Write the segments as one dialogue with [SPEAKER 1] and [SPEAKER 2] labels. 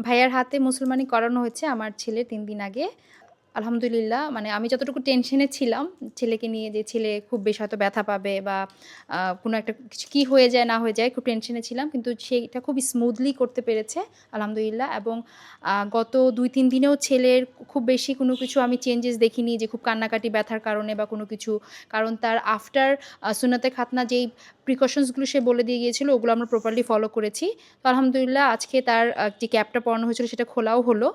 [SPEAKER 1] ভাইয়ার হাতে মুসলমানি করানো হয়েছে আমার ছেলের ৩ দিন আগে। আলহামদুলিল্লাহ মানে আমি যতটুকু টেনশনে ছিলাম ছেলেকে নিয়ে যে ছেলে খুব বেশি হয়তো ব্যথা পাবে বা কোনো একটা কিছু কি হয়ে যায় না হয়ে যায় খুব টেনশনে ছিলাম। কিন্তু সেইটা খুব স্মুথলি করতে পেরেছে আলহামদুলিল্লাহ এবং গত ২-৩ দিনেও ছেলের খুব বেশি কোনো কিছু আমি চেঞ্জেস দেখিনি যে খুব কান্নাকাটি ব্যথার কারণে বা কোনো কিছু। কারণ তার আফটার সুন্নতে খাতনা যেই প্রিকশনস গুলো সে বলে দিয়ে গিয়েছিল ওগুলো আমরা প্রপারলি ফলো করেছি। তো আলহামদুলিল্লাহ আজকে তার যে ক্যাপটা পরানো হয়েছিল সেটা খোলাও হলো।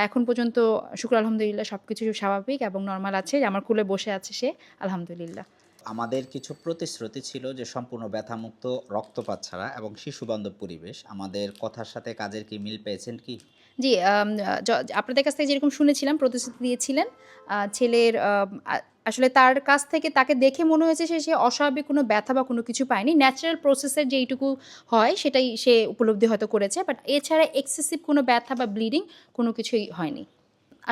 [SPEAKER 1] এখন পর্যন্ত শুকর আলহামদুলিল্লাহ সবকিছু স্বাভাবিক এবং নরমাল আছে। আমার কোলে বসে আছে সে আলহামদুলিল্লাহ।
[SPEAKER 2] আমাদের কিছু প্রতিশ্রুতি ছিল যে সম্পূর্ণ ব্যথামুক্ত, রক্তপাত ছাড়া এবং শিশুবান্ধব পরিবেশ। আমাদের কথার সাথে কাজের কি মিল পেয়েছেন কি?
[SPEAKER 1] জি, আপনাদের কাছ থেকে যেরকম শুনেছিলাম প্রতিশ্রুতি দিয়েছিলেন, ছেলের আসলে তার কাছ থেকে তাকে দেখে মনে হয়েছে সে অস্বাভাবিক কোনো ব্যথা বা কোনো কিছু পায়নি। ন্যাচারাল প্রসেস এর যেইটুকু হয় সেটাই সে উপলব্ধি হয়তো করেছে। বাট এছাড়া এক্সেসিভ কোনো ব্যথা বা ব্লিডিং কোনো কিছুই হয়নি।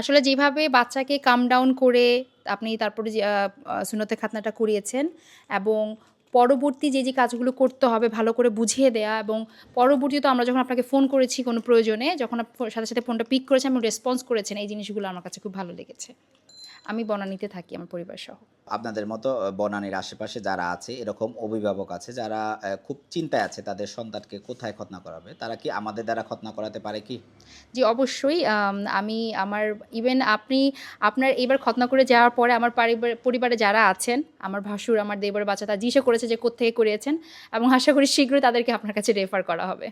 [SPEAKER 1] আসলে যেভাবে বাচ্চাকে কাম ডাউন করে আপনি তারপরে যে সুন্নতে খাতনাটা করিয়েছেন এবং পরবর্তী যে কাজগুলো করতে হবে ভালো করে বুঝিয়ে দেয়া এবং পরবর্তীতে আমরা যখন আপনাকে ফোন করেছি কোনো প্রয়োজনে, যখন সাথে, সাথে ফোনটা পিক করেছেন এবং রেসপন্স করেছেন, এই জিনিসগুলো আমার কাছে খুব ভালো লেগেছে। আমি বনানীতে থাকি আমার পরিবারসহ।
[SPEAKER 2] আপনাদের মতো বনানীর আশেপাশে যারা আছে, এরকম অভিভাবক আছে যারা খুব চিন্তায় আছে তাদের সন্তানকে কোথায় খতনা করাবে। তারা কি আমাদের দ্বারা খতনা করাতে পারে কি?
[SPEAKER 1] জি, অবশ্যই। আমি আমার ইভেন আপনার এবার খতনা করে যাওয়ার পরে আমার পরিবারে যারা আছেন, আমার ভাসুর, আমার দেবরের বাচ্চা তারা জিজ্ঞাসা করেছে যে কোত্থেকে করিয়েছেন এবং আশা করি শীঘ্রই তাদেরকে আপনার কাছে রেফার করা হবে।